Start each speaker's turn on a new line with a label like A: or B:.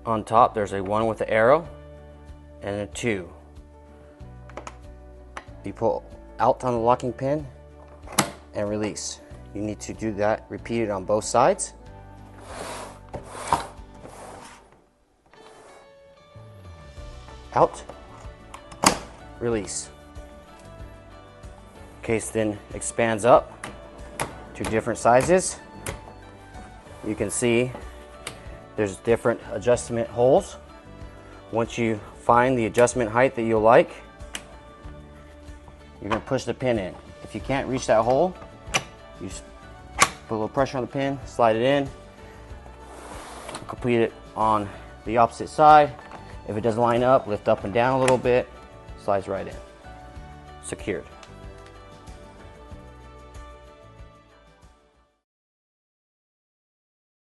A: On top there's a 1 with the arrow and a 2. You pull out on the locking pin and release. You need to do that, repeat it on both sides. Out, release. Case then expands up to different sizes. You can see there's different adjustment holes. Once you find the adjustment height that you like, you're going to push the pin in. If you can't reach that hole, you just put a little pressure on the pin, slide it in, complete it on the opposite side. If it doesn't line up, lift up and down a little bit, slides right in. Secured.